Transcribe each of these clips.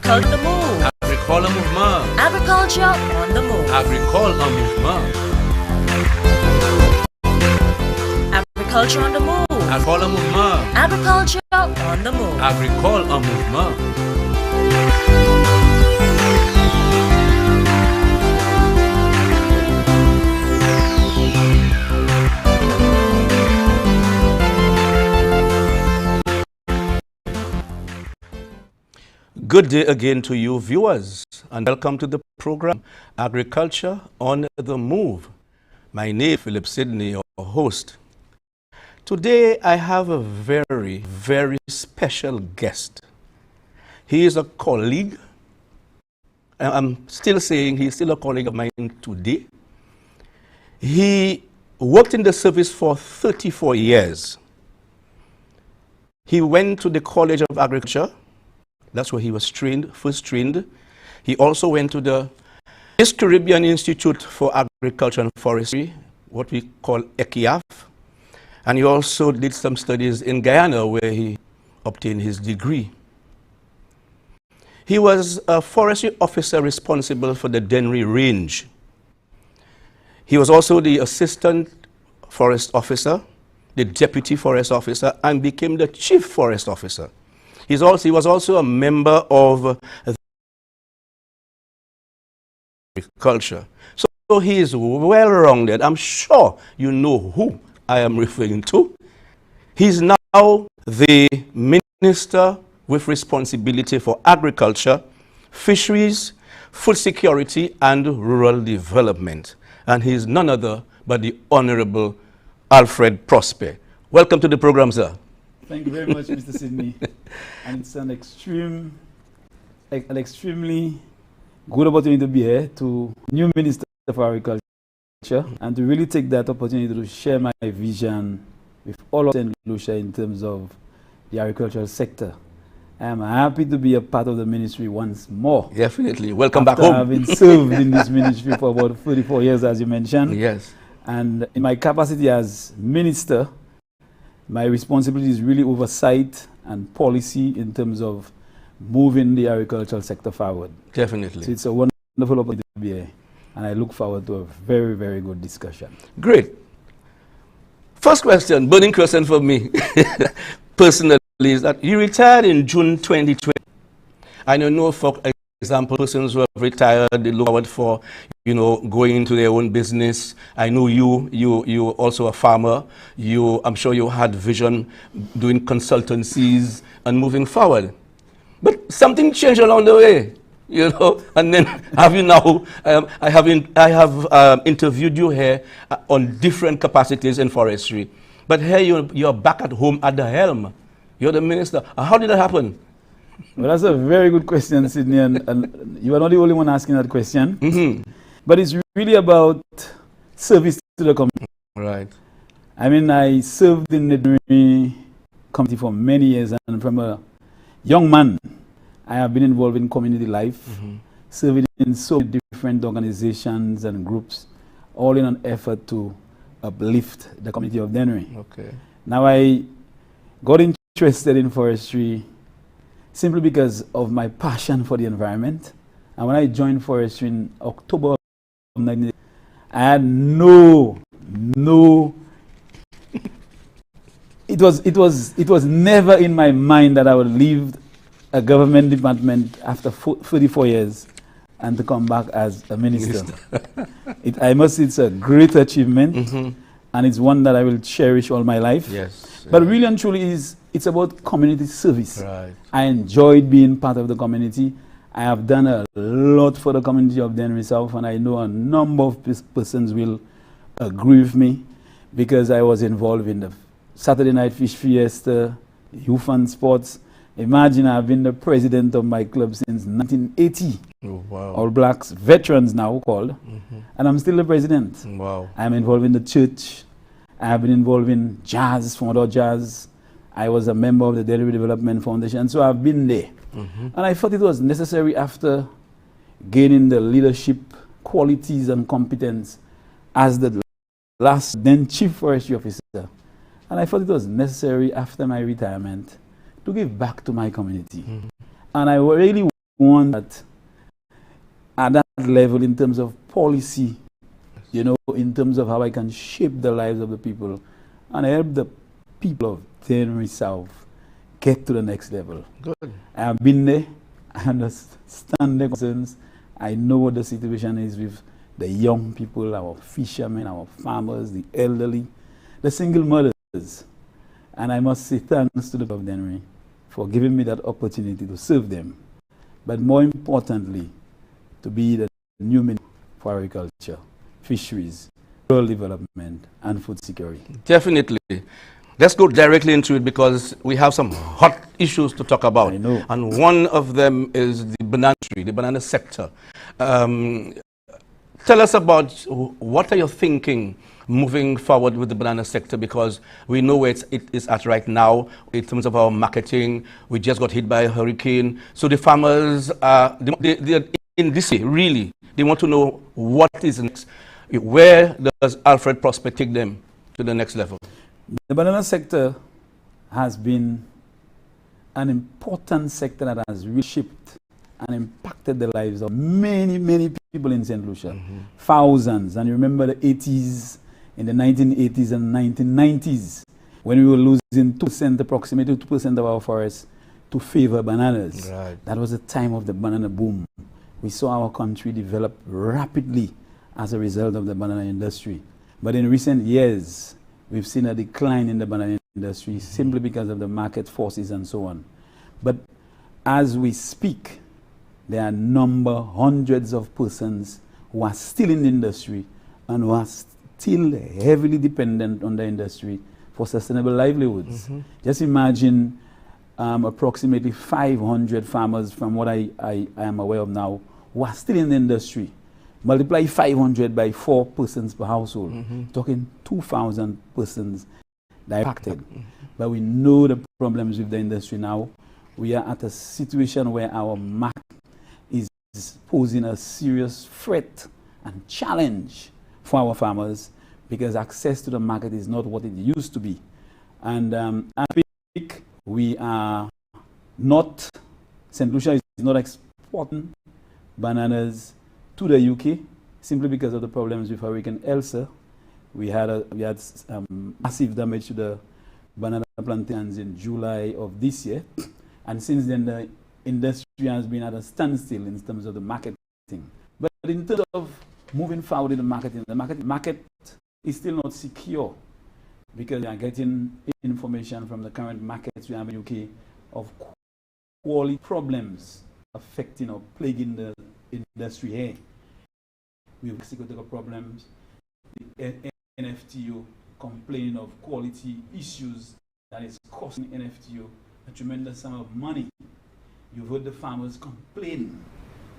Agriculture on the move. Agricole mouvement. Agriculture on the move. Agricole en mouvement. Agriculture on the move. Agricole mouvement. Agriculture on the move. Agricole en mouvement. Good day again to you viewers, and welcome to the program Agriculture on the Move. My name is Philip Sidney, your host. Today I have a very special guest. He is a colleague. I'm still saying he's still a colleague of mine today. He worked in the service for 34 years. He went to the College of Agriculture. That's where he was first trained. He also went to the East Caribbean Institute for Agriculture and Forestry, what we call ECIAF. And he also did some studies in Guyana, where he obtained his degree. He was a forestry officer responsible for the Dennery Range. He was also the assistant forest officer, the deputy forest officer, and became the chief forest officer. He was also a member of agriculture. So he is well-rounded. I'm sure you know who I am referring to. He's now the Minister with responsibility for agriculture, fisheries, food security, and rural development. And he's none other but the Honorable Alfred Prospere. Welcome to the program, sir. Thank you very much, Mr. Sidney. And it's an extremely good opportunity to be here to new Minister for Agriculture and to really take that opportunity to share my vision with all of St. Lucia in terms of the agricultural sector. I am happy to be a part of the ministry once more. Definitely. Welcome back home. I've been served in this ministry for about 34 years, as you mentioned. Yes. And in my capacity as minister, my responsibility is really oversight and policy in terms of moving the agricultural sector forward. Definitely. So it's a wonderful opportunity to be here, and I look forward to a very good discussion. Great. First question, burning question for me, personally, is that you retired in June 2020. I know, for example, persons who have retired, they look forward for, going into their own business. I know you also a farmer. I'm sure you had vision doing consultancies and moving forward. But something changed along the way, and then I have interviewed you here on different capacities in forestry. But here you're back at home at the helm. You're the minister. How did that happen? Well, that's a very good question, Sidney, and you are not the only one asking that question. Mm-hmm. But it's really about service to the community. Right. I mean, I served in the Dennery community for many years, and from a young man, I have been involved in community life, serving in so many different organizations and groups, all in an effort to uplift the community of Dennery. Okay. Now, I got interested in forestry simply because of my passion for the environment. And when I joined forestry in October of 1990, I had it was never in my mind that I would leave a government department after 34 years and to come back as a minister. I must say it's a great achievement, and it's one that I will cherish all my life. Yes. But really and truly it's about community service. Right. I enjoyed being part of the community. I have done a lot for the community of Dennery South, and I know a number of persons will agree with me, because I was involved in the Saturday Night Fish Fiesta, Youth and Sports. Imagine, I've been the president of my club since 1980. Oh, wow. All Blacks veterans now called, and I'm still the president. Wow. I'm involved in the church. I have been involved in jazz, Fondor Jazz. I was a member of the Dennery Development Foundation, so I've been there. And I thought it was necessary, after gaining the leadership qualities and competence as the last then chief forestry officer, and I thought it was necessary after my retirement to give back to my community. And I really want that at that level in terms of policy, you know, in terms of how I can shape the lives of the people and help the people of Tenerife South get to the next level. Good. I have been there. I understand the concerns. I know what the situation is with the young people, our fishermen, our farmers, the elderly, the single mothers. And I must say thanks to the government for giving me that opportunity to serve them. But more importantly, to be the new minister for agriculture, fisheries, rural development, and food security. Definitely. Let's go directly into it because we have some hot issues to talk about. I know. And one of them is the banana tree, the banana sector. Tell us about what are you thinking moving forward with the banana sector, because we know where it is at right now in terms of our marketing. We just got hit by a hurricane. So the farmers, they're in this way, really. They want to know what is next. Where does Alfred Prospere take them to the next level? The banana sector has been an important sector that has reshaped and impacted the lives of many, many people in St. Lucia. Thousands. And you remember the 80s, in the 1980s and 1990s, when we were losing 2%, approximately 2% of our forests to favor bananas. Right. That was the time of the banana boom. We saw our country develop rapidly as a result of the banana industry. But in recent years, we've seen a decline in the banana industry simply because of the market forces and so on. But as we speak, there are hundreds of persons who are still in the industry and who are still heavily dependent on the industry for sustainable livelihoods. Just imagine approximately 500 farmers, from what I am aware of now, who are still in the industry. Multiply 500 by 4 persons per household, talking 2,000 persons that are impacted. But we know the problems with the industry now. We are at a situation where our market is posing a serious threat and challenge for our farmers because access to the market is not what it used to be. And I think we are not, St. Lucia is not exporting bananas to the UK simply because of the problems with Hurricane Elsa. We had massive damage to the banana plantations in July of this year. And since then, the industry has been at a standstill in terms of the marketing. But in terms of moving forward in the market is still not secure because we are getting information from the current markets we have in the UK of quality problems affecting or plaguing the industry here. We have security problems, the NFTO complaining of quality issues that is costing NFTO a tremendous sum of money. You've heard the farmers complain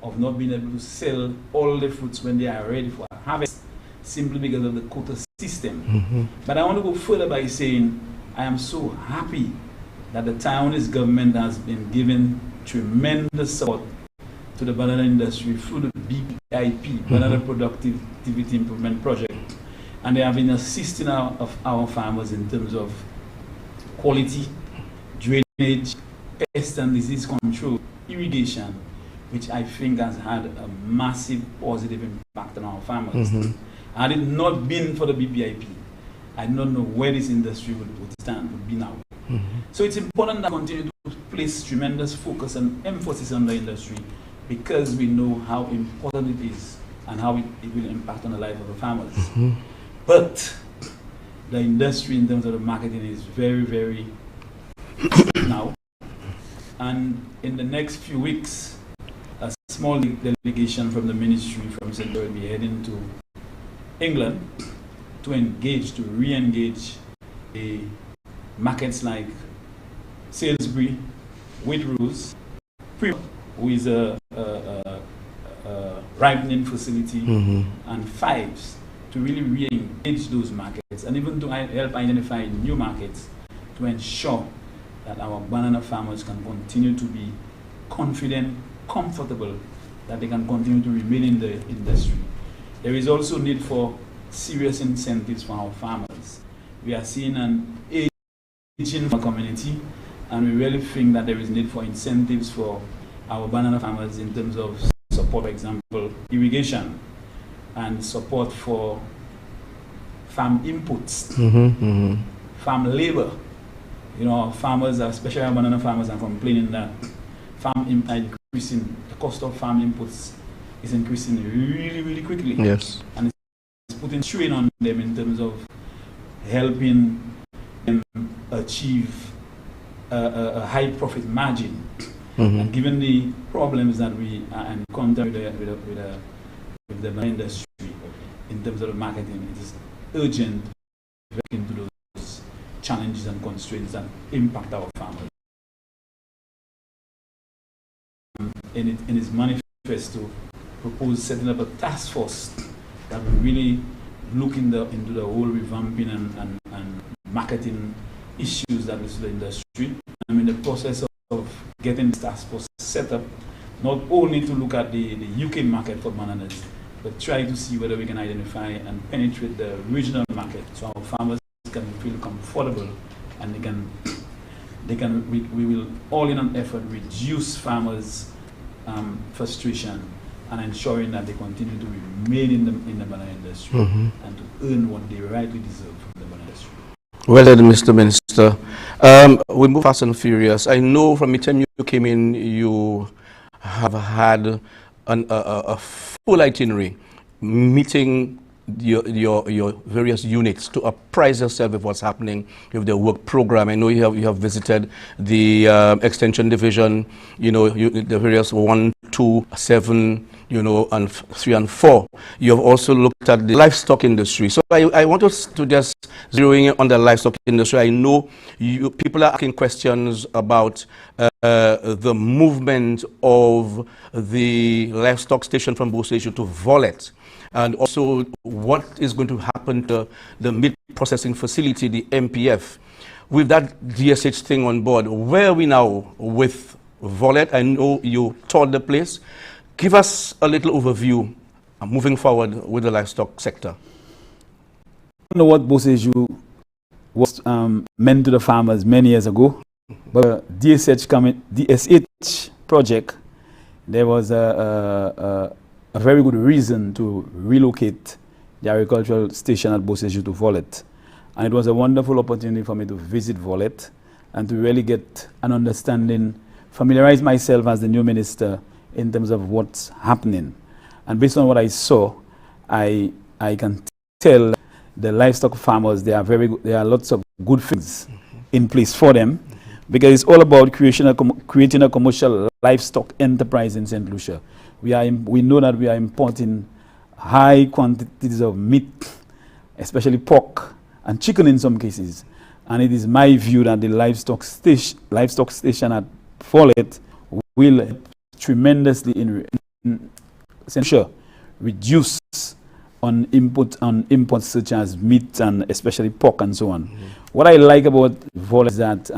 of not being able to sell all the fruits when they are ready for harvest simply because of the quota system. But I want to go further by saying I am so happy that the Taiwanese government has been giving tremendous support to the banana industry through the BIP, Banana Productivity Improvement Project. And they have been assisting our farmers in terms of quality, drainage, pest and disease control, irrigation, which I think has had a massive positive impact on our farmers. Had it not been for the BPIP, I don't know where this industry would be now. So it's important that we continue to place tremendous focus and emphasis on the industry because we know how important it is and how it will impact on the life of the farmers. But the industry in terms of the marketing is very, very now. And in the next few weeks, a small delegation from the ministry from Centre will be heading to England to re-engage markets like Salisbury, Waitrose, who is a ripening facility, and Fives to really re-engage those markets and even to help identify new markets to ensure that our banana farmers can continue to be confident, comfortable, that they can continue to remain in the industry. There is also need for serious incentives for our farmers. We are seeing an aging community, and we really think that there is need for incentives for our banana farmers in terms of support, for example, irrigation and support for farm inputs, farm labor. You know, farmers, especially our banana farmers, are complaining that the cost of farm inputs is increasing really, really quickly. Yes. And it's putting strain on them in terms of helping them achieve a high profit margin. And given the problems that we are encountering with the banana industry in terms of the marketing, it is urgent to look into those challenges and constraints that impact our farmers. In its manifesto, proposed setting up a task force that will really look into the whole revamping and marketing issues that is the industry. I'm in the process of getting this task force set up, not only to look at the UK market for bananas, but try to see whether we can identify and penetrate the regional market so our farmers can feel comfortable and we will all in an effort reduce farmers' frustration and ensuring that they continue to remain in the banana industry and to earn what they rightly deserve from the banana industry. Well then, Mr. Minister, we move fast and furious. I know from the time you came in, you have had a full itinerary, meeting your various units to apprise yourself of what's happening with the work program. I know you have visited the extension division, you know, the various 1, 2, 7, you know, and 3 and 4. You have also looked at the livestock industry. So I want us to just zeroing in on the livestock industry. I know people are asking questions about the movement of the livestock station from Boseju to Volet, and also what is going to happen to the meat processing facility, the MPF. With that DSH thing on board, where are we now with Volet? I know you toured the place. Give us a little overview moving forward with the livestock sector. I don't know what Boseju was meant to the farmers many years ago, but DSH project, there was a very good reason to relocate the agricultural station at Boseju to Volet. And it was a wonderful opportunity for me to visit Volet and to really get an understanding, familiarize myself as the new minister in terms of what's happening. And based on what I saw, I can tell the livestock farmers there are lots of good things in place for them, because it's all about creating a commercial livestock enterprise in St. Lucia. We know that we are importing high quantities of meat, especially pork and chicken in some cases. And it is my view that the livestock station at Volet will help tremendously in St. Lucia reduce on imports such as meat and especially pork and so on. What I like about Volet is that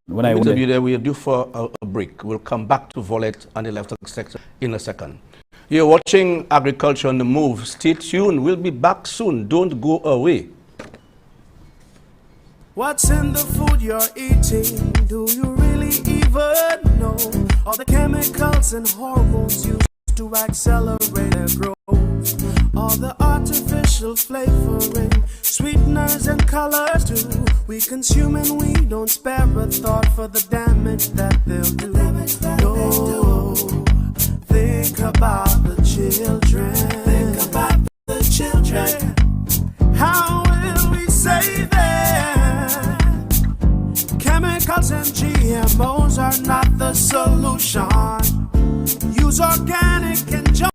when I went there, we are due for a break. We'll come back to Volet and the livestock sector in a second. You're watching Agriculture on the Move. Stay tuned. We'll be back soon. Don't go away. What's in the food you're eating? Do you really even know? All the chemicals and hormones used to accelerate their growth. All the artificial flavoring, sweeteners and colors too. We consume and we don't spare a thought for the damage that they'll do. No, think about the children. Think about the children. How will we save them? Chemicals and GMOs are not the solution. Use organic and joy.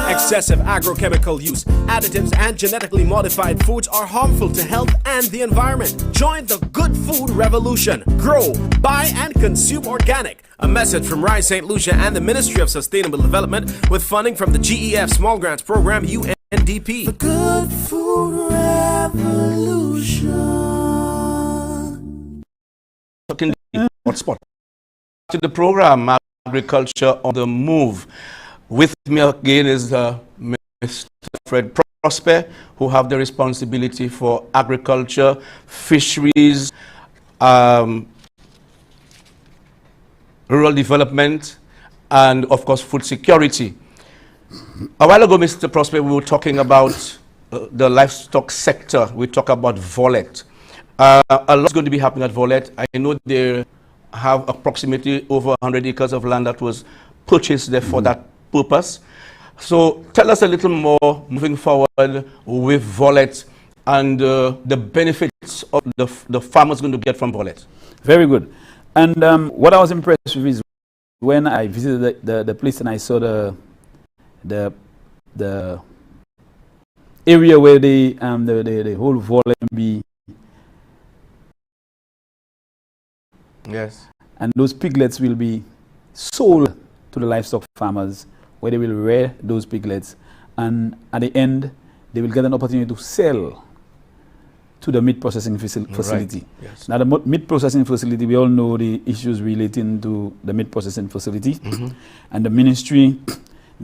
Excessive agrochemical use, additives, and genetically modified foods are harmful to health and the environment. Join the good food revolution. Grow, buy, and consume organic. A message from Rise St. Lucia and the Ministry of Sustainable Development with funding from the GEF Small Grants Program, UNDP. The good food revolution. Hotspot. To the program, Agriculture on the Move. With me again is Mr. Alfred Prospere, who have the responsibility for agriculture, fisheries, rural development, and of course food security. A while ago, Mr. Prospere, we were talking about the livestock sector. We talk about Volet. A lot's going to be happening at Volet. I know they have approximately over 100 acres of land that was purchased there for that purpose. So tell us a little more moving forward with Volet and the benefits of the farmers going to get from Volet. Very good. And what I was impressed with is when I visited the place and I saw the area where the whole Volet be. Yes. And those piglets will be sold to the livestock farmers, where they will rear those piglets, and at the end they will get an opportunity to sell to the meat processing facility. Right. Yes. Now the meat processing facility, we all know the issues relating to the meat processing facility, and the ministry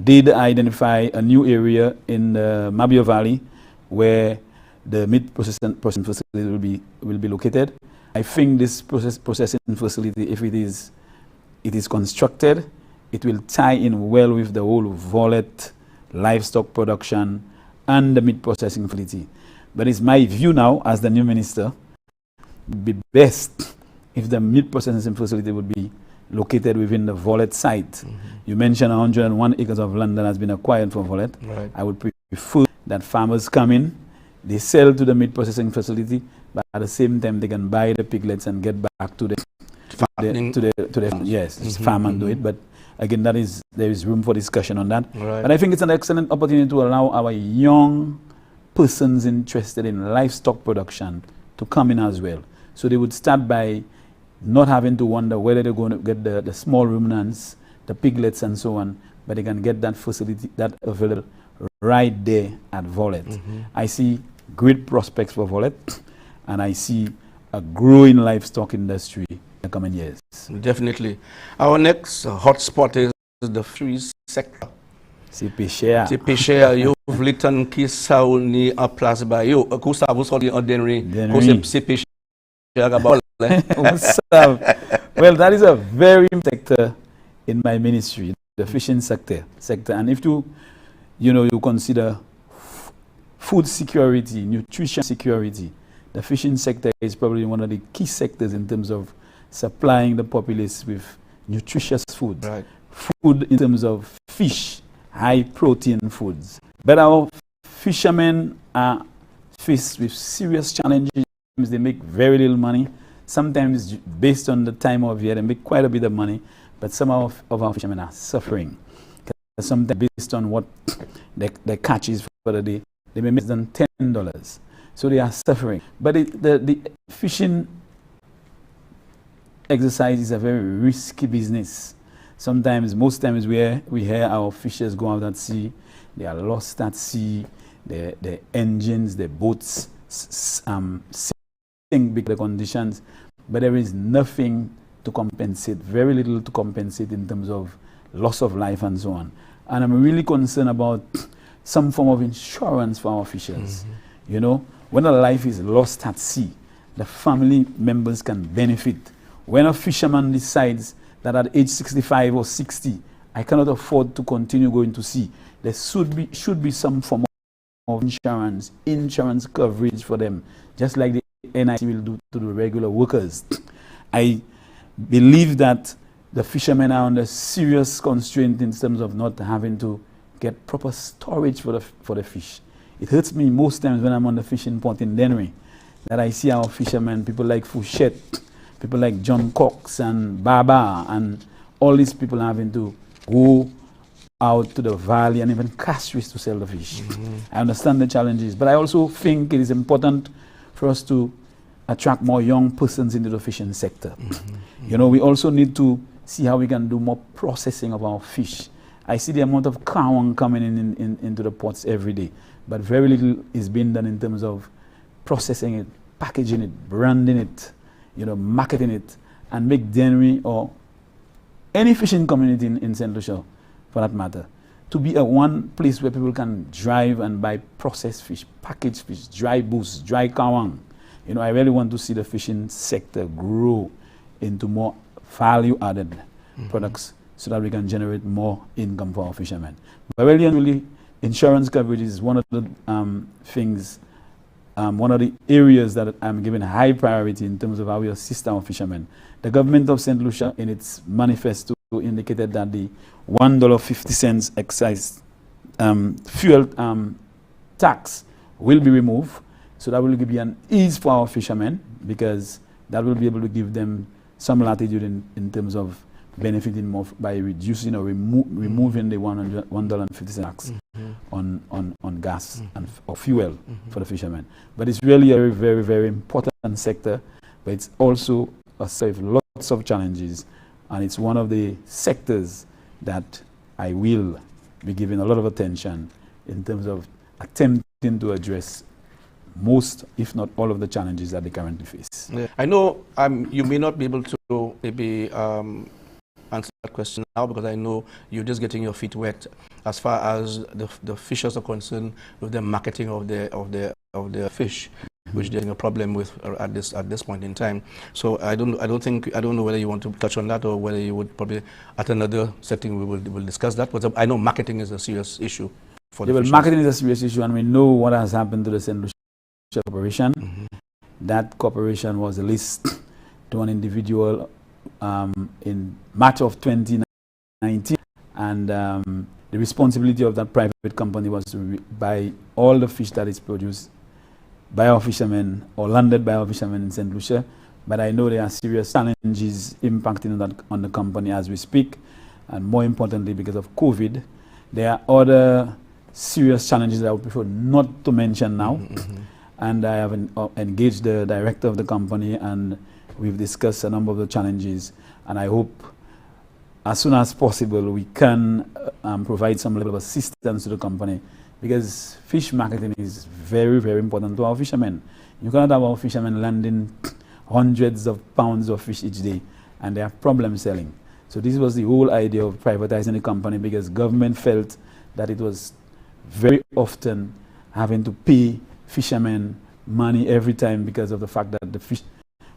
did identify a new area in the Mabio Valley where the meat processing facility will be located. I think this processing facility, if it is constructed, it will tie in well with the whole Volet livestock production and the meat processing facility. But it's my view now, as the new minister, it would be best if the meat processing facility would be located within the Volet site. You mentioned 101 acres of land that has been acquired for Volet. Right. I would prefer that farmers come in, they sell to the meat processing facility, but at the same time they can buy the piglets and get back to the farm and do it. But again, there is room for discussion on that. Right. But I think it's an excellent opportunity to allow our young persons interested in livestock production to come in as well. So they would start by not having to wonder whether they're going to get the small ruminants, the piglets and so on, but they can get that facility, that available right there at Volet. I see great prospects for Volet, and I see a growing livestock industry in the coming years. Definitely. Our next hotspot is the fisheries sector. C'est pêcheur. C'est pêcheur, yo vlitan ki sa ou ni en place ba yo. Kou sa vous sorti en denri. C'est pêcheur gabol. Well, that is a very sector in my ministry, the fishing sector. And if you consider food security, nutrition security, the fishing sector is probably one of the key sectors in terms of supplying the populace with nutritious food. Right. Food in terms of fish, high protein foods. But our fishermen are faced with serious challenges. They make very little money. Sometimes, based on the time of year, they make quite a bit of money. But some of our fishermen are suffering. Sometimes, based on what their catch is for the day, they may make less than $10. So they are suffering. But the fishing exercise is a very risky business. Sometimes, most times, we hear our fishers go out at sea, they are lost at sea, their engines, their boats sink because of the conditions, but there is nothing to compensate, very little to compensate in terms of loss of life and so on. And I'm really concerned about some form of insurance for our fishers. You know, when a life is lost at sea, the family members can benefit. When a fisherman decides that at age 65 or 60, I cannot afford to continue going to sea, there should be some form of insurance coverage for them, just like the NIC will do to the regular workers. I believe that the fishermen are under serious constraint in terms of not having to get proper storage for the fish. It hurts me most times when I'm on the fishing port in Dennery that I see our fishermen, people like Fouchette, people like John Cox and Baba, and all these people having to go out to the valley and even Castries to sell the fish. I understand the challenges, but I also think it is important for us to attract more young persons into the fishing sector. You know, we also need to see how we can do more processing of our fish. I see the amount of kawang coming into the ports every day, but very little is being done in terms of processing it, packaging it, branding it, you know, marketing it, and make Dennery or any fishing community in St. Lucia, for that matter, to be a one place where people can drive and buy processed fish, packaged fish, dry boost, dry kawang. You know, I really want to see the fishing sector grow into more value-added products so that we can generate more income for our fishermen. But really, insurance coverage is one of the things, one of the areas that I'm giving high priority in terms of how we assist our fishermen. The government of St. Lucia, in its manifesto, indicated that the $1.50 excise fuel tax will be removed. So that will be an ease for our fishermen, because that will be able to give them some latitude in terms of benefiting more by reducing or removing the $1.50 tax on gas or fuel for the fishermen. But it's really a very, very, very important sector, but it's also a set of lots of challenges, and it's one of the sectors that I will be giving a lot of attention in terms of attempting to address most, if not all, of the challenges that they currently face. Yeah. I know you may not be able to maybe answer that question now, because I know you're just getting your feet wet as far as the fishers are concerned with the marketing of their fish, which they're having a problem with at this point in time. So I don't know whether you want to touch on that, or whether you would probably at another setting we will discuss that. But I know marketing is a serious issue for the fishers. Marketing is a serious issue, and we know what has happened to the St. Lucia Corporation. That corporation was leased to an individual in March of 2019, and the responsibility of that private company was to buy all the fish that is produced by our fishermen or landed by our fishermen in St. Lucia. But I know there are serious challenges impacting on the company as we speak, and more importantly, because of COVID, there are other serious challenges that I would prefer not to mention now. And I have engaged the director of the company, and we've discussed a number of the challenges, and I hope as soon as possible we can provide some level of assistance to the company, because fish marketing is very, very important to our fishermen. You cannot have our fishermen landing hundreds of pounds of fish each day, and they have problems selling. So this was the whole idea of privatizing the company, because government felt that it was very often having to pay fishermen money every time because of the fact that the fish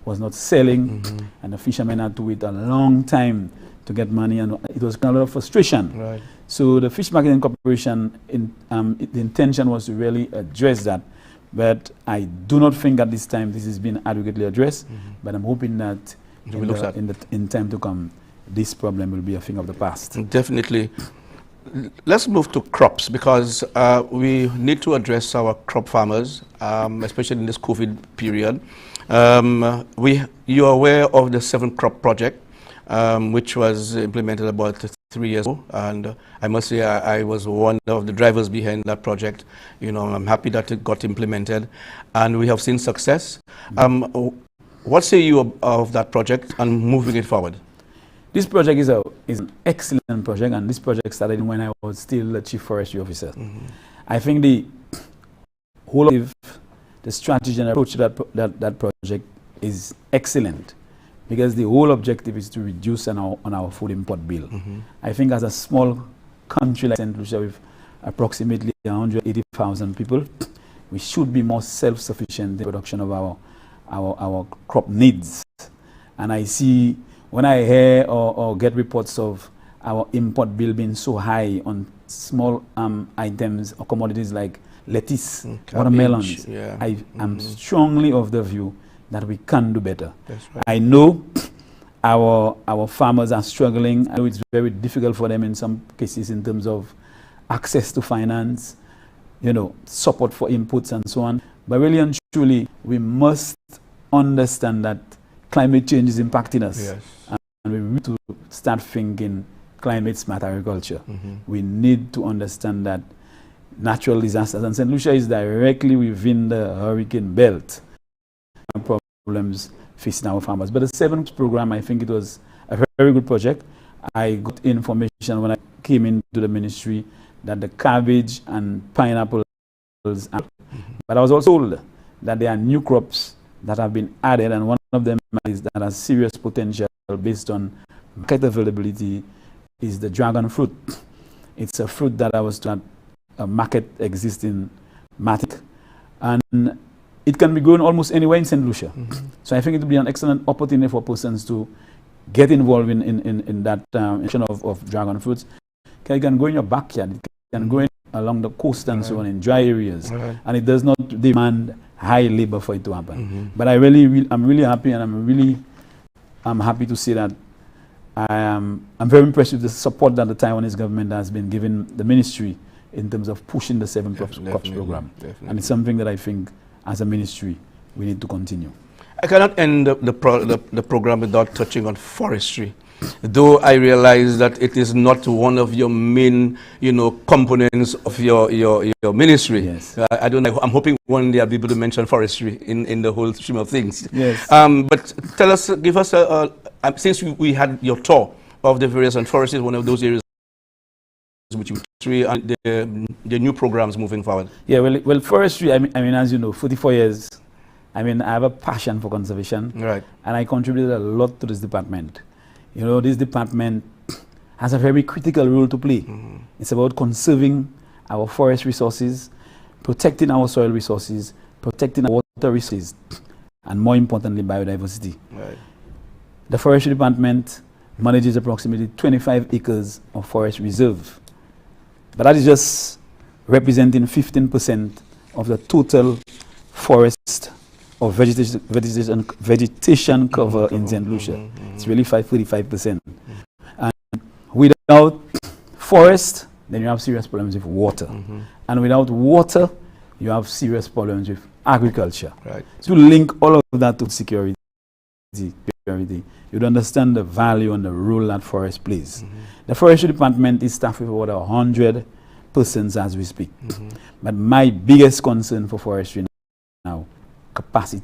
was not selling, and the fishermen had to wait a long time to get money, and it was kind of a lot of frustration. Right. So the Fish Marketing Corporation, the intention was to really address that, but I do not think at this time this has been adequately addressed, but I'm hoping that in time to come, this problem will be a thing of the past. Definitely. Let's move to crops, because we need to address our crop farmers, especially in this COVID period. You are aware of the 7 Crop Project, which was implemented about 3 years ago, and I must say I was one of the drivers behind that project. You know, I'm happy that it got implemented, and we have seen success. What say you of that project and moving it forward? This project is an excellent project, and this project started when I was still the Chief Forestry Officer. I think the whole of the strategy and approach to that project is excellent, because the whole objective is to reduce on our food import bill. I think as a small country like St. Lucia with approximately 180,000 people, we should be more self-sufficient in the production of our crop needs. And I see, when I hear or get reports of our import bill being so high on small items or commodities like lettuce, watermelons, I am strongly of the view that we can do better. That's right. I know our farmers are struggling. I know it's very difficult for them in some cases in terms of access to finance, support for inputs and so on. But really and truly, we must understand that climate change is impacting us. Yes. And we need to start thinking climate smart agriculture. We need to understand that natural disasters, and St. Lucia is directly within the hurricane belt, problems facing our farmers. But the 7th program, I think it was a very good project. I got information when I came into the ministry that the cabbage and pineapples, but I was also told that there are new crops that have been added, and one of them is that has serious potential based on market availability is the dragon fruit. It's a fruit that I was told a market exists in Matic, and it can be grown almost anywhere in St. Lucia. So I think it would be an excellent opportunity for persons to get involved in that of dragon fruits, you can go in your backyard, it can go in along the coast and so on in dry areas, and it does not demand high labor for it to happen. But I'm really happy, and I'm happy to say that I'm very impressed with the support that the Taiwanese government has been giving the ministry in terms of pushing the 7 crops program. And it's something that I think as a ministry we need to continue. I cannot end the program without touching on forestry, though I realize that it is not one of your main, components of your ministry. Yes. I don't know. I'm hoping one day I'll be able to mention forestry in the whole stream of things. Yes. But give us since we had your tour of the various, and forestry is one of those areas which you and the new programs moving forward. Yeah. Well, forestry. I mean, as you know, 44 years. I have a passion for conservation, right? And I contributed a lot to this department. This department has a very critical role to play. It's about conserving our forest resources, protecting our soil resources, protecting our water resources, and more importantly, biodiversity. Right. The forestry department manages approximately 25 acres of forest reserve, but that is just representing 15% of the total forest of vegetation cover in St. Lucia. It's really 35%. And without forest, then you have serious problems with water. And without water, you have serious problems with agriculture. Right. To link all of that to security, you'd understand the value and the role that forest plays. The forestry department is staffed with about 100 persons as we speak. But my biggest concern for forestry now, capacity.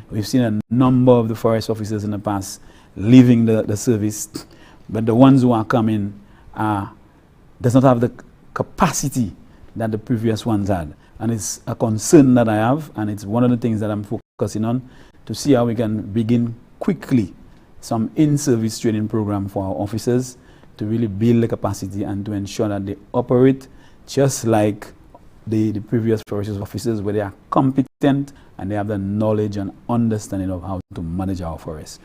We've seen a number of the forest officers in the past leaving the service, but the ones who are coming does not have the capacity that the previous ones had. And it's a concern that I have, and it's one of the things that I'm focusing on, to see how we can begin quickly some in-service training program for our officers to really build the capacity and to ensure that they operate just like the previous forestry officers, where they are competent and they have the knowledge and understanding of how to manage our forests.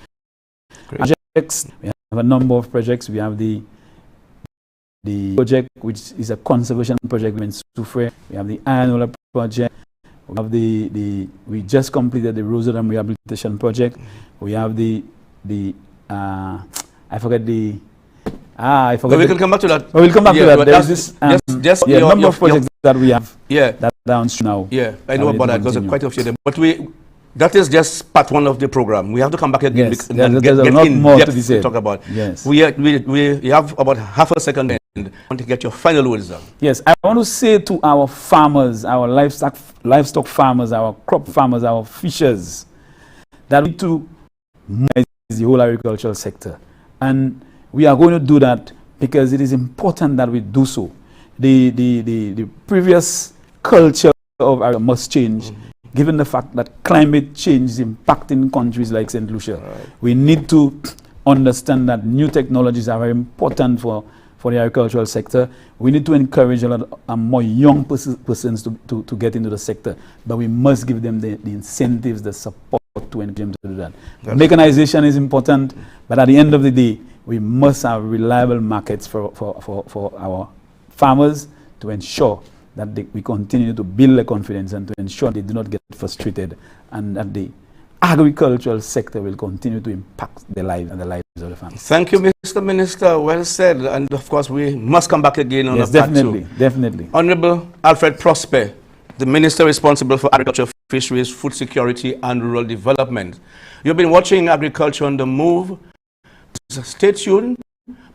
Projects, we have a number of projects. We have the project, which is a conservation project in Prospere. We have the iron ore project. We have we just completed the Rotterdam rehabilitation project. We have we can come back to that. We'll come back to that. There is this number of projects that we have that downstream now. Yeah, I know about that because quite a few of them. But that is just part one of the program. We have to come back again and get a lot more to be said. To talk about. Yes. We have about half a second and I want to get your final words down. Yes, I want to say to our farmers, our livestock farmers, our crop farmers, our fishers, that we need to manage the whole agricultural sector. And we are going to do that because it is important that we do so. The previous culture of agriculture must change, given the fact that climate change is impacting countries like St. Lucia. Right. We need to understand that new technologies are very important for the agricultural sector. We need to encourage a lot more young persons to get into the sector, but we must give them the incentives, the support to encourage them to do that. Mechanization is important, but at the end of the day, we must have reliable markets for our farmers to ensure that we continue to build their confidence and to ensure they do not get frustrated, and that the agricultural sector will continue to impact their lives and the lives of the families. Thank you, Mr. Minister. Well said. And of course, we must come back again on yes, a part two. Definitely. Honorable Alfred Prospere, the Minister responsible for Agriculture, Fisheries, Food Security and Rural Development. You've been watching Agriculture on the Move. Stay tuned,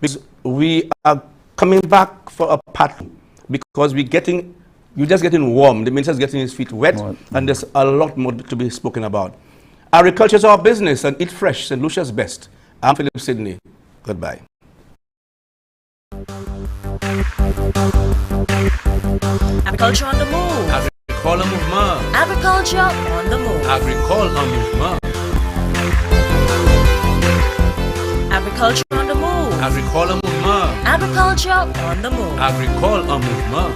because we are coming back for a part two, because you're just getting warm. The minister's getting his feet wet, and there's a lot more to be spoken about. Agriculture is our business, and eat fresh, St. Lucia's best. I'm Philip Sidney. Goodbye. Agriculture on the move. Agricole en mouvement. Agriculture on the move. Agricole en mouvement. Agriculture on the move. Agricole en mouvement. Agriculture on the move. Agricole en mouvement.